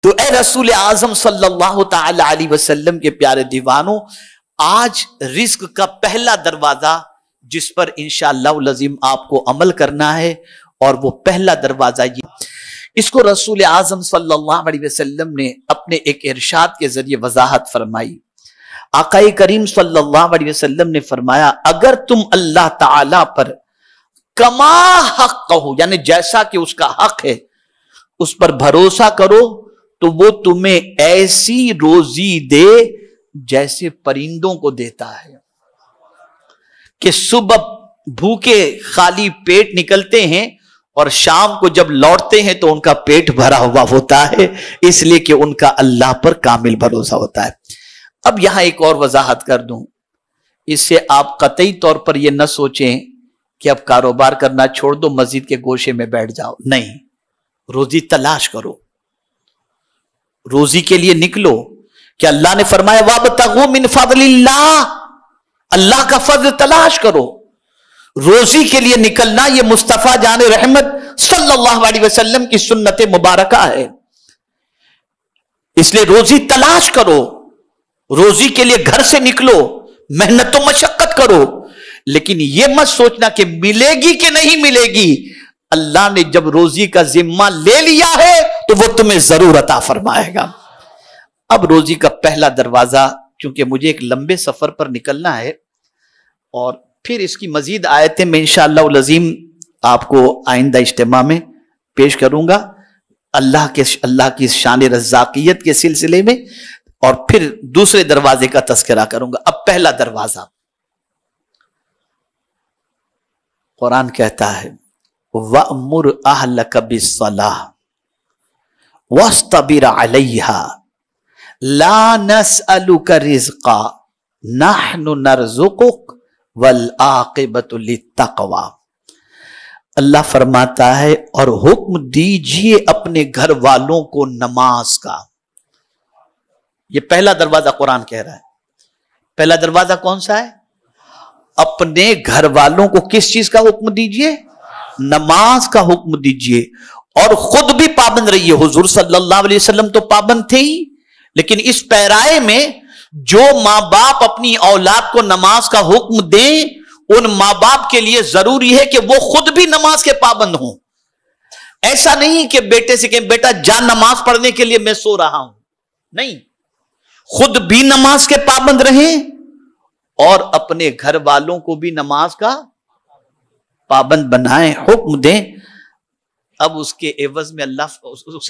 تو اے رسول اعظم صلی اللہ تعالی علیہ وسلم کے پیارے دیوانوں، آج رزق کا پہلا دروازہ جس پر انشاءاللہ العظیم آپ کو عمل کرنا ہے، اور وہ پہلا دروازہ یہ، اس کو رسول اعظم صلی اللہ علیہ وسلم نے اپنے ایک ارشاد کے ذریعے وضاحت فرمائی۔ آقا کریم صلی اللہ علیہ وسلم نے فرمایا، اگر تم اللہ تعالی پر کما حق کہو، یعنی جیسا کہ اس کا حق ہے اس پر بھروسہ کرو، تو وہ تمہیں ایسی روزی دے جیسے پرندوں کو دیتا ہے، کہ صبح بھوکے خالی پیٹ نکلتے ہیں اور شام کو جب لوٹتے ہیں تو ان کا پیٹ بھرا ہوا ہوتا ہے، اس لیے کہ ان کا اللہ پر کامل بھروسہ ہوتا ہے۔ اب یہاں ایک اور وضاحت کر دوں، اس سے آپ قطعی طور پر یہ نہ سوچیں کہ اب کاروبار کرنا چھوڑ دو، مسجد کے گوشے میں بیٹھ جاؤ، نہیں، روزی تلاش کرو، روزی کے لیے نکلو، کہ اللہ نے فرمایا وَابْتَغُوا مِنْ فَضْلِ اللَّهِ، اللہ کا فضل تلاش کرو۔ روزی کے لیے نکلنا یہ مصطفیٰ جان رحمت صلی اللہ علیہ وسلم کی سنت مبارکہ ہے، اس لیے روزی تلاش کرو، روزی کے لیے گھر سے نکلو، محنت و مشقت کرو، لیکن یہ مت سوچنا کہ ملے گی کہ نہیں ملے گی، اللہ نے جب روزی کا ذمہ لے لیا ہے تو وہ تمہیں ضرور عطا فرمائے گا۔ اب روزی کا پہلا دروازہ، چونکہ مجھے ایک لمبے سفر پر نکلنا ہے اور پھر اس کی مزید آیتیں میں انشاءاللہ العظیم آپ کو آئندہ اجتماع میں پیش کروں گا، اللہ کی شان رزاقیت کے سلسلے میں، اور پھر دوسرے دروازے کا تذکرہ کروں گا۔ اب پہلا دروازہ، قرآن کہتا ہے وَأْمُرْ أَهْلَكَ بِالصَّلَاةِ وَاسْتَبِرْ عَلَيْهَا لَا نَسْأَلُكَ رِزْقًا نَحْنُ نَرْزُقُكَ وَالْعَاقِبَةُ لِلتَّقْوَىٰ۔ اللہ فرماتا ہے اور حکم دیجئے اپنے گھر والوں کو نماز کا۔ یہ پہلا دروازہ قرآن کہہ رہا ہے۔ پہلا دروازہ کون سا ہے؟ اپنے گھر والوں کو کس چیز کا حکم دیجئے؟ نماز کا حکم دیجئے، اور خود بھی پابند رہیے۔ حضور صلی اللہ علیہ وسلم تو پابند تھے ہی، لیکن اس پیرائے میں جو ماں باپ اپنی اولاد کو نماز کا حکم دیں، ان ماں باپ کے لیے ضروری ہے کہ وہ خود بھی نماز کے پابند ہوں۔ ایسا نہیں کہ بیٹے سے کہیں بیٹا جا نماز پڑھنے کے لیے میں سو رہا ہوں، نہیں، خود بھی نماز کے پابند رہیں اور اپنے گھر والوں کو بھی نماز کا پابند بنائیں، حکم دیں۔ اب اس کے عوض میں اللہ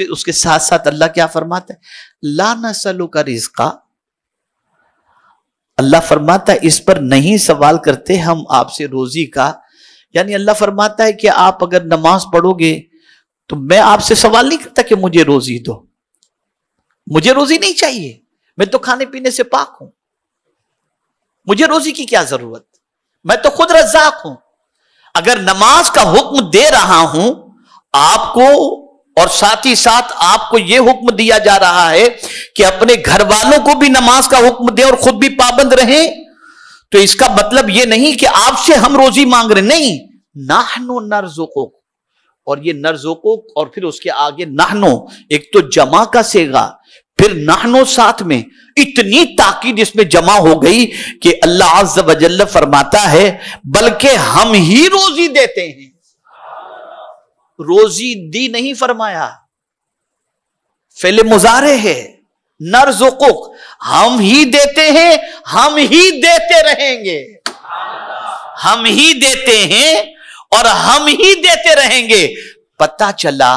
اس کے ساتھ ساتھ اللہ کیا فرماتا ہے؟ لا نسألک رزقا، اللہ فرماتا ہے اس پر نہیں سوال کرتے ہم آپ سے روزی کا، یعنی اللہ فرماتا ہے کہ آپ اگر نماز پڑھو گے تو میں آپ سے سوال نہیں کرتا کہ مجھے روزی دو، مجھے روزی نہیں چاہیے، میں تو کھانے پینے سے پاک ہوں، مجھے روزی کی کیا ضرورت، میں تو خود رزاق ہوں۔ اگر نماز کا حکم دے رہا ہوں آپ کو، اور ساتھ ہی ساتھ آپ کو یہ حکم دیا جا رہا ہے کہ اپنے گھر والوں کو بھی نماز کا حکم دیں اور خود بھی پابند رہیں، تو اس کا مطلب یہ نہیں کہ آپ سے ہم روزی مانگ رہے، نہیں، نحنو نرزقک، اور یہ نرزقک اور پھر اس کے آگے نحنو، ایک تو جمع کا صیغہ، پھر نحنو ساتھ میں، اتنی تاکید اس میں جمع ہو گئی کہ اللہ عز و جل فرماتا ہے بلکہ ہم ہی روزی دیتے ہیں، روزی دی نہیں فرمایا، فعل مضارع ہے، نرزقک، ہم ہی دیتے ہیں، ہم ہی دیتے رہیں گے، ہم ہی دیتے ہیں اور ہم ہی دیتے رہیں گے۔ پتہ چلا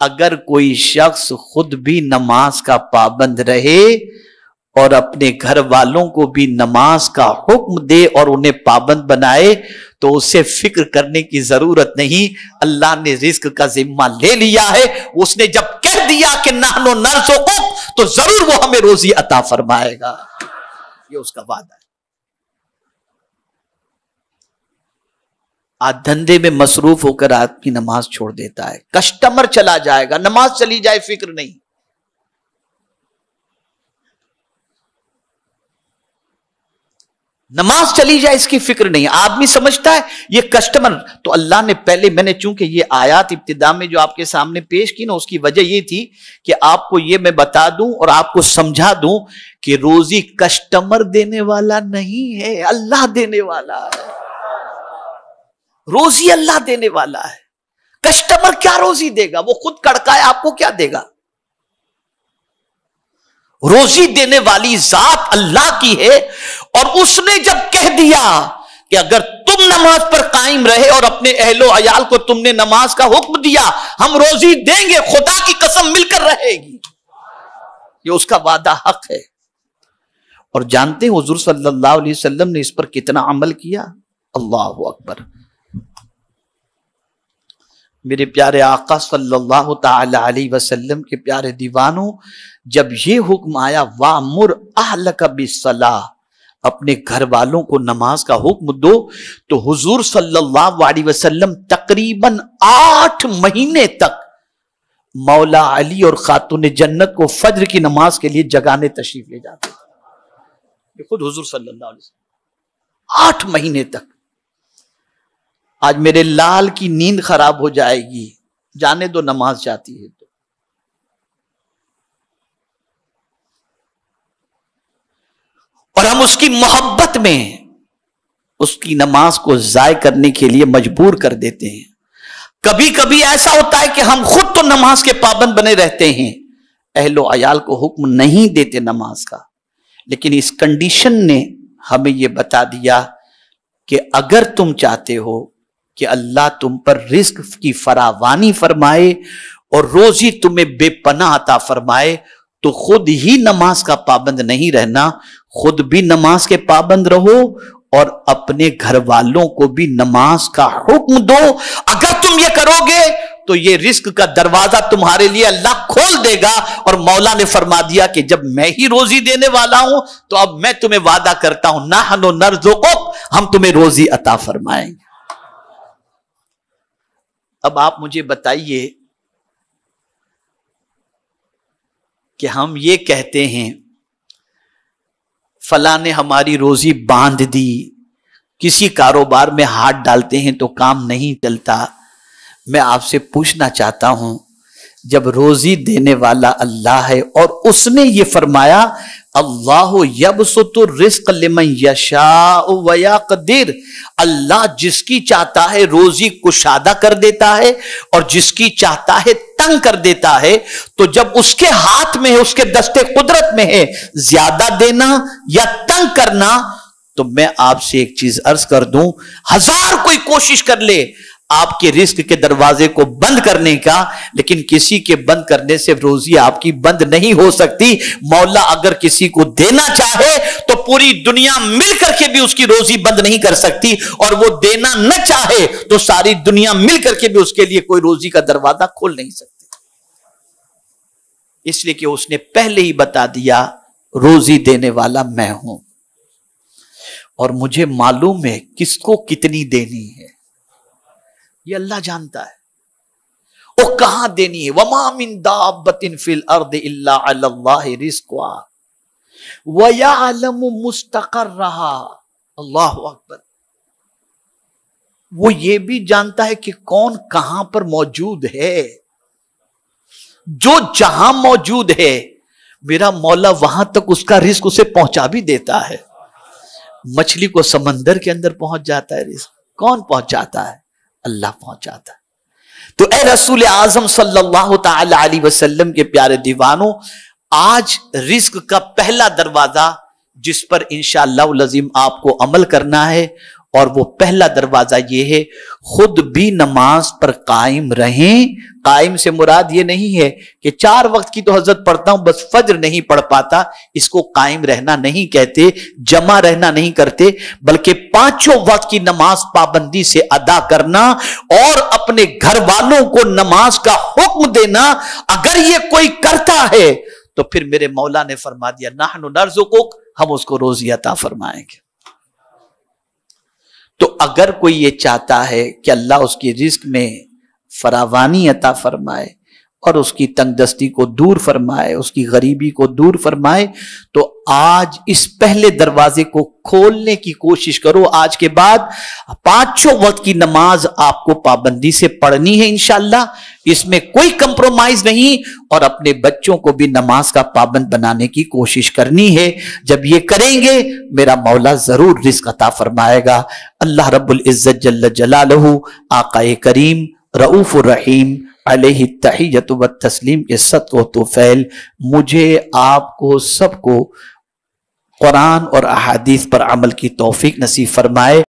اگر کوئی شخص خود بھی نماز کا پابند رہے اور اپنے گھر والوں کو بھی نماز کا حکم دے اور انہیں پابند بنائے تو اسے فکر کرنے کی ضرورت نہیں، اللہ نے رزق کا ذمہ لے لیا ہے، اس نے جب کہہ دیا کہ نحنو نرزقک تو ضرور وہ ہمیں روزی عطا فرمائے گا، یہ اس کا وعدہ ہے۔ آج دھندے میں مصروف ہو کر آدمی نماز چھوڑ دیتا ہے، کسٹمر چلا جائے گا، نماز چلی جائے فکر نہیں۔ نماز چلی جائے اس کی فکر نہیں. آدمی سمجھتا ہے یہ کسٹمر. تو اللہ نے پہلے, میں نے چونکہ یہ آیات ابتدا میں جو آپ کے سامنے پیش کی نا, اس کی وجہ یہ تھی کہ آپ کو یہ میں بتا دوں اور آپ کو سمجھا دوں کہ روزی کسٹمر دینے والا نہیں ہے, اللہ دینے والا ہے. روزی اللہ دینے والا ہے. کسٹمر کیا روزی دے گا؟ وہ خود کڑکائے, آپ کو کیا دے گا؟ روزی دینے والی ذات اللہ کی ہے. اور اس نے جب کہہ دیا کہ اگر تم نماز پر قائم رہے اور اپنے اہل و عیال کو تم نے نماز کا حکم دیا, ہم روزی دیں گے, خدا کی قسم مل کر رہے گی. یہ اس کا وعدہ حق ہے. اور جانتے ہیں حضور صلی اللہ علیہ وسلم نے اس پر کتنا عمل کیا؟ اللہ اکبر. میرے پیارے آقا صلی اللہ تعالی علیہ وسلم کے پیارے دیوانوں, جب یہ حکم آیا وَأْمُرْ أَهْلَكَ بِالصَّلَاةِ, اپنے گھر والوں کو نماز کا حکم دو, تو حضور صلی اللہ علیہ وسلم تقریباً 8 مہینے تک مولا علی اور خاتون جنت کو فجر کی نماز کے لیے جگانے تشریف لے جاتے تھے. یہ خود حضور صلی اللہ علیہ وسلم 8 مہینے تک. آج میرے لال کی نیند خراب ہو جائے گی, جانے دو, نماز جاتی ہے تو. اور ہم اس کی محبت میں اس کی نماز کو ضائع کرنے کے لیے مجبور کر دیتے ہیں. کبھی کبھی ایسا ہوتا ہے کہ ہم خود تو نماز کے پابند بنے رہتے ہیں, اہل و عیال کو حکم نہیں دیتے نماز کا. لیکن اس کنڈیشن نے ہمیں یہ بتا دیا کہ اگر تم چاہتے ہو کہ اللہ تم پر رزق کی فراوانی فرمائے اور روزی تمہیں بے پناہ عطا فرمائے, تو خود ہی نماز کا پابند نہیں رہنا, خود بھی نماز کے پابند رہو اور اپنے گھر والوں کو بھی نماز کا حکم دو. اگر تم یہ کرو گے تو یہ رزق کا دروازہ تمہارے لیے اللہ کھول دے گا. اور مولا نے فرما دیا کہ جب میں ہی روزی دینے والا ہوں تو اب میں تمہیں وعدہ کرتا ہوں نحن نرزقک, ہم تمہیں روزی عطا فرمائیں گے. اب آپ مجھے بتائیے کہ ہم یہ کہتے ہیں فلاں نے ہماری روزی باندھ دی, کسی کاروبار میں ہاتھ ڈالتے ہیں تو کام نہیں چلتا. میں آپ سے پوچھنا چاہتا ہوں, جب روزی دینے والا اللہ ہے اور اس نے یہ فرمایا اللہ یبسط الرزق لمن یشاء ویقدر, اللہ جس کی چاہتا ہے روزی کشادہ کر دیتا ہے اور جس کی چاہتا ہے تنگ کر دیتا ہے. تو جب اس کے ہاتھ میں ہے, اس کے دستے قدرت میں ہے زیادہ دینا یا تنگ کرنا, تو میں آپ سے ایک چیز عرض کر دوں, 1000 کوئی کوشش کر لے آپ کے رزق کے دروازے کو بند کرنے کا, لیکن کسی کے بند کرنے سے روزی آپ کی بند نہیں ہو سکتی. مولا اگر کسی کو دینا چاہے تو پوری دنیا مل کر کے بھی اس کی روزی بند نہیں کر سکتی, اور وہ دینا نہ چاہے تو ساری دنیا مل کر کے بھی اس کے لیے کوئی روزی کا دروازہ کھول نہیں سکتی. اس لیے کہ اس نے پہلے ہی بتا دیا روزی دینے والا میں ہوں, اور مجھے معلوم ہے کس کو کتنی دینی ہے, یہ اللہ جانتا ہے, وہ کہاں دینی ہے. وَمَا مِن دَابَّةٍ فِي الْأَرْضِ إِلَّا عَلَى اللَّهِ رِزْقُهَا وَيَعْلَمُ مُسْتَقَرَّهَا. اللہ اکبر. وہ یہ بھی جانتا ہے کہ کون کہاں پر موجود ہے. جو جہاں موجود ہے میرا مولا وہاں تک اس کا رزق اسے پہنچا بھی دیتا ہے. مچھلی کو سمندر کے اندر پہنچ جاتا ہے رزق, کون پہنچاتا ہے؟ اللہ پہنچاتا ہے. تو اے رسول اعظم صلی اللہ تعالی علیہ وسلم کے پیارے دیوانوں, آج رزق کا پہلا دروازہ جس پر انشاءاللہ العظیم آپ کو عمل کرنا ہے, اور وہ پہلا دروازہ یہ ہے خود بھی نماز پر قائم رہیں. قائم سے مراد یہ نہیں ہے کہ 4 وقت کی تو حضرت پڑھتا ہوں بس فجر نہیں پڑھ پاتا, اس کو قائم رہنا نہیں کہتے, جمع رہنا نہیں کرتے, بلکہ 5 وقت کی نماز پابندی سے ادا کرنا اور اپنے گھر والوں کو نماز کا حکم دینا. اگر یہ کوئی کرتا ہے تو پھر میرے مولا نے فرما دیا نحن نرزقک, ہم اس کو روزی عطا فرمائیں گے. تو اگر کوئی یہ چاہتا ہے کہ اللہ اس کی رزق میں فراوانی عطا فرمائے اور اس کی تنگ دستی کو دور فرمائے، اس کی غریبی کو دور فرمائے۔ تو آج اس پہلے دروازے کو کھولنے کی کوشش کرو۔ آج کے بعد 5 وقت کی نماز آپ کو پابندی سے پڑھنی ہے انشاءاللہ، اس میں کوئی کمپرومائز نہیں، اور اپنے بچوں کو بھی نماز کا پابند بنانے کی کوشش کرنی ہے۔ جب یہ کریں گے میرا مولا ضرور رزق عطا فرمائے گا۔ اللہ رب العزت جل جلالہ آقا کریم رؤوف الرحیم علیہ التحیۃ والتسلیم کے صدق و توفیل مجھے، آپ کو، سب کو قرآن اور احادیث پر عمل کی توفیق نصیب فرمائے۔